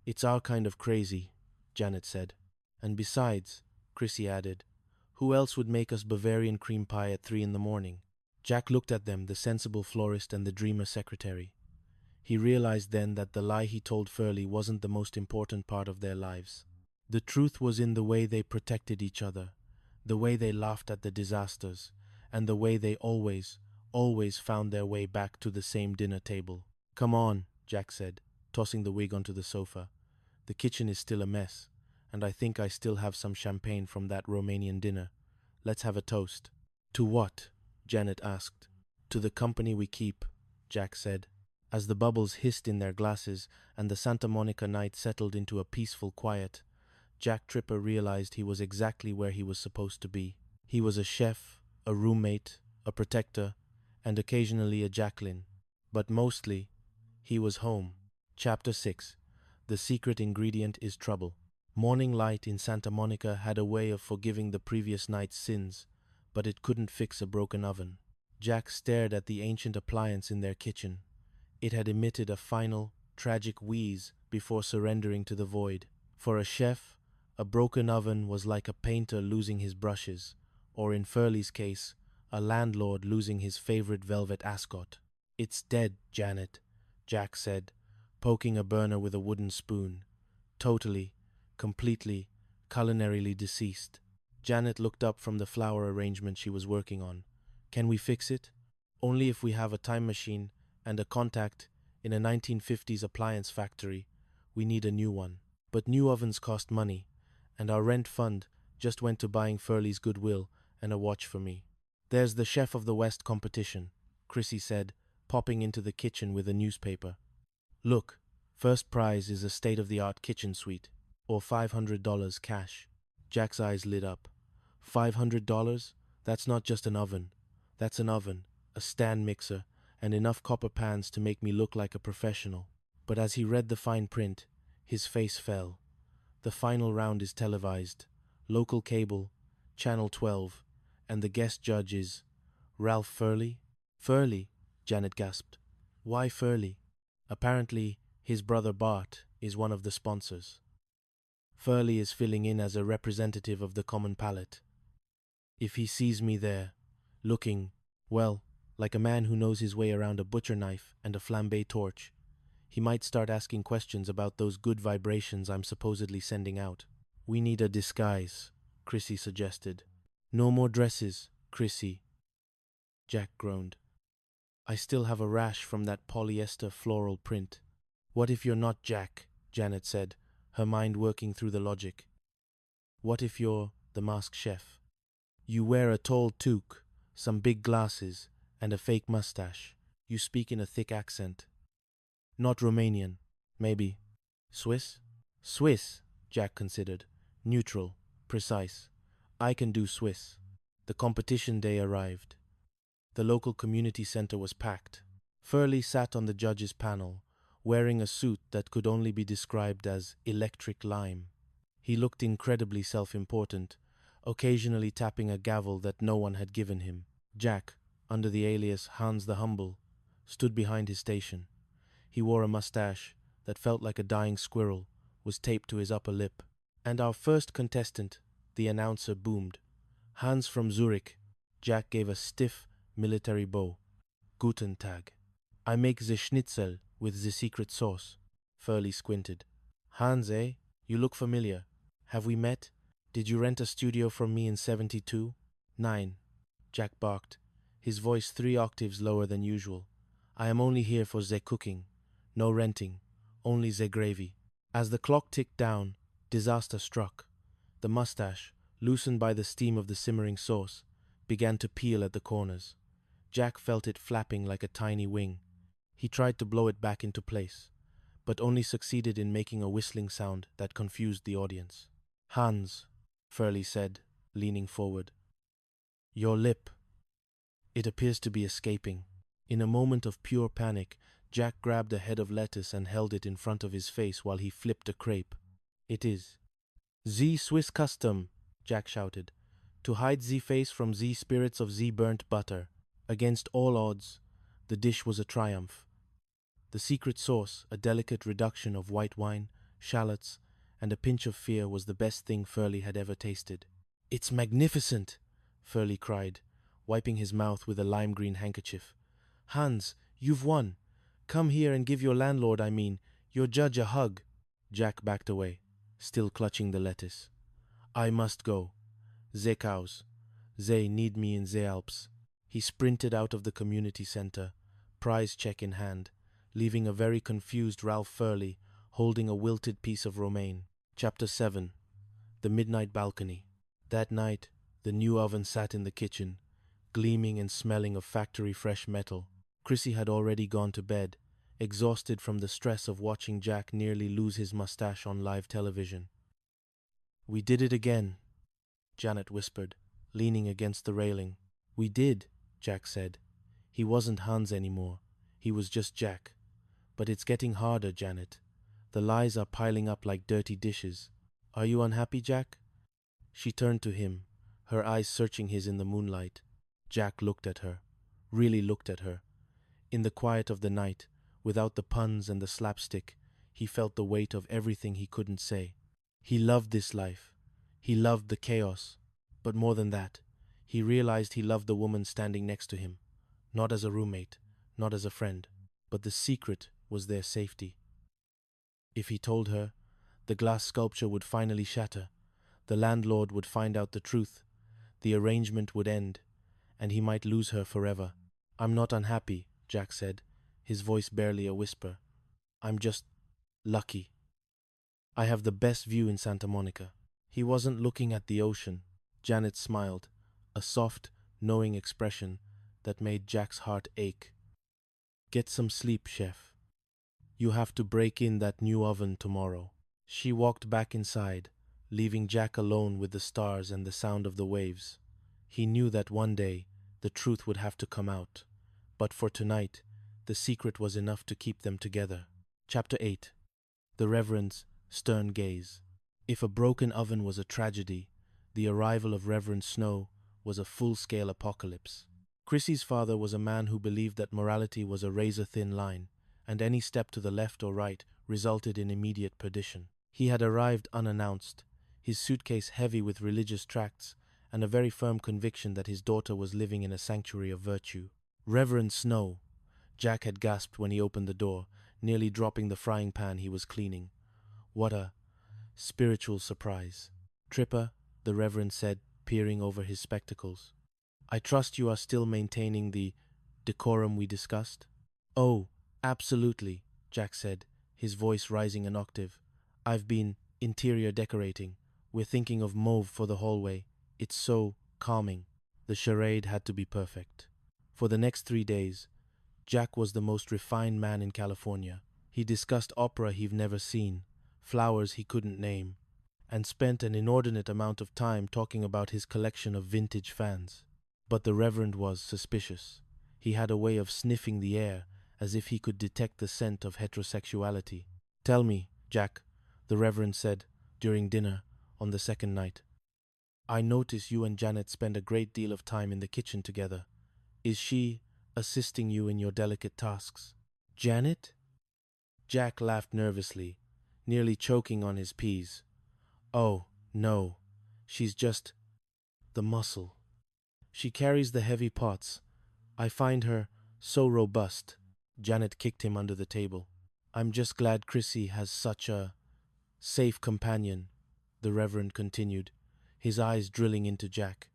It's our kind of crazy, Janet said. And besides, Chrissy added, who else would make us Bavarian cream pie at 3 in the morning? Jack looked at them, the sensible florist and the dreamer secretary. He realized then that the lie he told Furley wasn't the most important part of their lives. The truth was in the way they protected each other, the way they laughed at the disasters, and the way they always found their way back to the same dinner table. Come on, Jack said, tossing the wig onto the sofa. The kitchen is still a mess, and I think I still have some champagne from that Romanian dinner. Let's have a toast. To what? Janet asked. To the company we keep, Jack said. As the bubbles hissed in their glasses and the Santa Monica night settled into a peaceful quiet, Jack Tripper realized he was exactly where he was supposed to be. He was a chef, a roommate, a protector, and occasionally a Jacqueline. But mostly, he was home. Chapter 6. The secret ingredient is trouble. Morning light in Santa Monica had a way of forgiving the previous night's sins, but it couldn't fix a broken oven. Jack stared at the ancient appliance in their kitchen. It had emitted a final, tragic wheeze before surrendering to the void. For a chef, a broken oven was like a painter losing his brushes, or in Furley's case, a landlord losing his favorite velvet ascot. It's dead, Janet, Jack said, poking a burner with a wooden spoon. Totally, completely, culinarily deceased. Janet looked up from the flower arrangement she was working on. Can we fix it? Only if we have a time machine and a contact in a 1950s appliance factory. We need a new one. But new ovens cost money, and our rent fund just went to buying Furley's goodwill and a watch for me. There's the Chef of the West competition, Chrissy said, popping into the kitchen with a newspaper. Look, first prize is a state-of-the-art kitchen suite, or $500 cash. Jack's eyes lit up. $500? That's not just an oven. That's an oven, a stand mixer, and enough copper pans to make me look like a professional. But as he read the fine print, his face fell. The final round is televised. Local cable, Channel 12, and the guest judge is Ralph Furley? Furley? Janet gasped. Why Furley? Apparently, his brother Bart is one of the sponsors. Furley is filling in as a representative of the common palate. If he sees me there, looking, well, like a man who knows his way around a butcher knife and a flambe torch, he might start asking questions about those good vibrations I'm supposedly sending out. We need a disguise, Chrissy suggested. No more dresses, Chrissy. Jack groaned. I still have a rash from that polyester floral print. What if you're not Jack? Janet said, her mind working through the logic. What if you're the masked chef? You wear a tall toque, some big glasses, and a fake mustache. You speak in a thick accent. Not Romanian. Maybe. Swiss? Swiss, Jack considered. Neutral. Precise. I can do Swiss. The competition day arrived. The local community center was packed. Furley sat on the judges' panel, wearing a suit that could only be described as electric lime. He looked incredibly self-important, occasionally tapping a gavel that no one had given him. Jack, under the alias Hans the Humble, stood behind his station. He wore a mustache that felt like a dying squirrel, was taped to his upper lip. And our first contestant, the announcer boomed. Hans from Zurich. Jack gave a stiff military bow. Guten Tag. I make the schnitzel with the secret sauce. Furley squinted. Hans, eh? You look familiar. Have we met? Did you rent a studio from me in 72? 9. Jack barked, his voice 3 octaves lower than usual. I am only here for the cooking. No renting. Only the gravy. As the clock ticked down, disaster struck. The mustache, loosened by the steam of the simmering sauce, began to peel at the corners. Jack felt it flapping like a tiny wing. He tried to blow it back into place, but only succeeded in making a whistling sound that confused the audience. Hans, Furley said, leaning forward. Your lip. It appears to be escaping. In a moment of pure panic, Jack grabbed a head of lettuce and held it in front of his face while he flipped a crepe. It is. The Swiss custom, Jack shouted, to hide the face from the spirits of the burnt butter. Against all odds, the dish was a triumph. The secret sauce, a delicate reduction of white wine, shallots, and a pinch of fear was the best thing Furley had ever tasted. "It's magnificent!" Furley cried, wiping his mouth with a lime-green handkerchief. "Hans, you've won! Come here and give your landlord, your judge, a hug." Jack backed away, still clutching the lettuce. "I must go. They cows. They need me in the Alps." He sprinted out of the community center, prize check in hand, leaving a very confused Ralph Furley holding a wilted piece of romaine. Chapter 7. The Midnight Balcony. That night, the new oven sat in the kitchen, gleaming and smelling of factory-fresh metal. Chrissy had already gone to bed, exhausted from the stress of watching Jack nearly lose his mustache on live television. "We did it again," Janet whispered, leaning against the railing. "We did," Jack said. He wasn't Hans anymore. He was just Jack. "But it's getting harder, Janet. The lies are piling up like dirty dishes. Are you unhappy, Jack?" She turned to him, her eyes searching his in the moonlight. Jack looked at her, really looked at her. In the quiet of the night, without the puns and the slapstick, he felt the weight of everything he couldn't say. He loved this life. He loved the chaos. But more than that, he realized he loved the woman standing next to him. Not as a roommate, not as a friend, but the secret was their safety. If he told her, the glass sculpture would finally shatter, the landlord would find out the truth, the arrangement would end, and he might lose her forever. "I'm not unhappy," Jack said, his voice barely a whisper. "I'm just lucky. I have the best view in Santa Monica." He wasn't looking at the ocean. Janet smiled, a soft, knowing expression that made Jack's heart ache. "Get some sleep, chef. You have to break in that new oven tomorrow." She walked back inside, leaving Jack alone with the stars and the sound of the waves. He knew that one day the truth would have to come out, but for tonight, the secret was enough to keep them together. Chapter 8. The Reverend's Stern Gaze. If a broken oven was a tragedy, the arrival of Reverend Snow was a full-scale apocalypse. Chrissy's father was a man who believed that morality was a razor-thin line, and any step to the left or right resulted in immediate perdition. He had arrived unannounced, his suitcase heavy with religious tracts, and a very firm conviction that his daughter was living in a sanctuary of virtue. "Reverend Snow," Jack had gasped when he opened the door, nearly dropping the frying pan he was cleaning. What a spiritual surprise. "Tripper," the Reverend said, peering over his spectacles. "I trust you are still maintaining the decorum we discussed?" "Oh, absolutely," Jack said, his voice rising an octave. "I've been interior decorating. We're thinking of mauve for the hallway. It's so calming." The charade had to be perfect. For the next 3 days, Jack was the most refined man in California. He discussed opera he'd never seen, flowers he couldn't name, and spent an inordinate amount of time talking about his collection of vintage fans. But the Reverend was suspicious. He had a way of sniffing the air as if he could detect the scent of heterosexuality. "Tell me, Jack," the Reverend said during dinner on the second night. "I notice you and Janet spend a great deal of time in the kitchen together. Is she assisting you in your delicate tasks?" "Janet?" Jack laughed nervously, nearly choking on his peas. "Oh, no. She's just the muscle. She carries the heavy pots. I find her so robust." Janet kicked him under the table. "I'm just glad Chrissy has such a safe companion," the Reverend continued, his eyes drilling into Jack.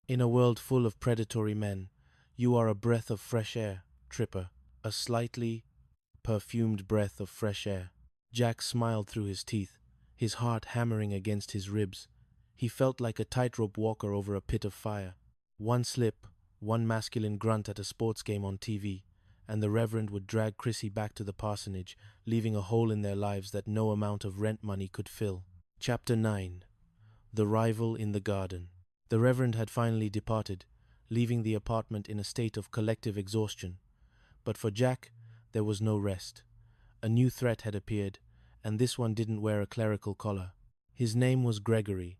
"In a world full of predatory men, you are a breath of fresh air, Tripper, a slightly perfumed breath of fresh air." Jack smiled through his teeth, his heart hammering against his ribs. He felt like a tightrope walker over a pit of fire. One slip, one masculine grunt at a sports game on TV, and the Reverend would drag Chrissy back to the parsonage, leaving a hole in their lives that no amount of rent money could fill. Chapter 9. The Rival in the Garden. The Reverend had finally departed, leaving the apartment in a state of collective exhaustion. But for Jack, there was no rest. A new threat had appeared, and this one didn't wear a clerical collar. His name was Gregory.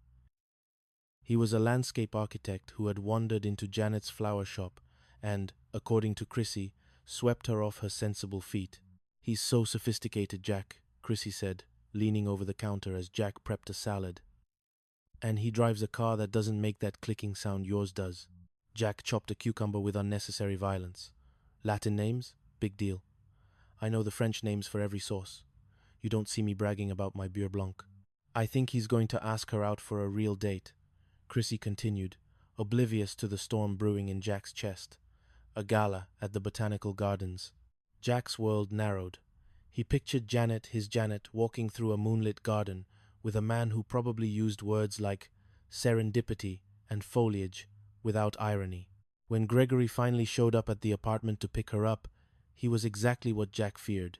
He was a landscape architect who had wandered into Janet's flower shop and, according to Chrissy, swept her off her sensible feet. "He's so sophisticated, Jack," Chrissy said, leaning over the counter as Jack prepped a salad. And he drives a car that doesn't make that clicking sound yours does. Jack chopped a cucumber with unnecessary violence. Latin names? Big deal. I know the French names for every sauce. You don't see me bragging about my beurre blanc. I think he's going to ask her out for a real date, Chrissy continued, oblivious to the storm brewing in Jack's chest. A gala at the Botanical Gardens. Jack's world narrowed. He pictured his Janet, walking through a moonlit garden with a man who probably used words like serendipity and foliage without irony. When Gregory finally showed up at the apartment to pick her up, he was exactly what Jack feared.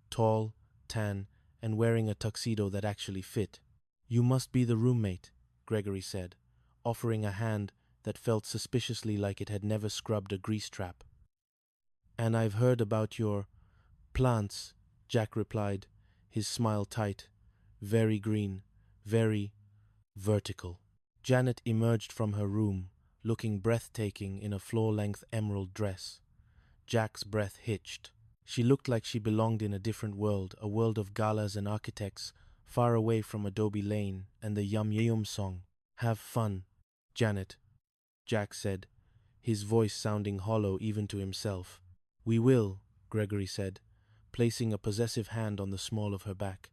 Tall, tan, and wearing a tuxedo that actually fit. You must be the roommate, Gregory said, offering a hand that felt suspiciously like it had never scrubbed a grease trap. And I've heard about your plants, Jack replied, his smile tight. Very green, very vertical. Janet emerged from her room, looking breathtaking in a floor-length emerald dress. Jack's breath hitched. She looked like she belonged in a different world, a world of galas and architects, far away from Adobe Lane and the Yum Yum song. Have fun, Janet, Jack said, his voice sounding hollow even to himself. We will, Gregory said, placing a possessive hand on the small of her back.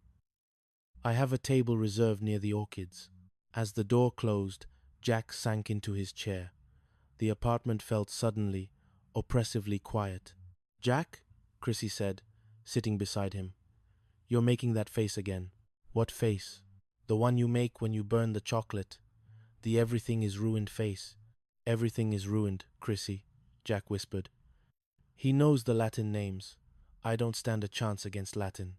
I have a table reserved near the orchids. As the door closed, Jack sank into his chair. The apartment felt suddenly, oppressively quiet. Jack, Chrissy said, sitting beside him. You're making that face again. What face? The one you make when you burn the chocolate. The everything is ruined face. Everything is ruined, Chrissy, Jack whispered. He knows the Latin names. I don't stand a chance against Latin.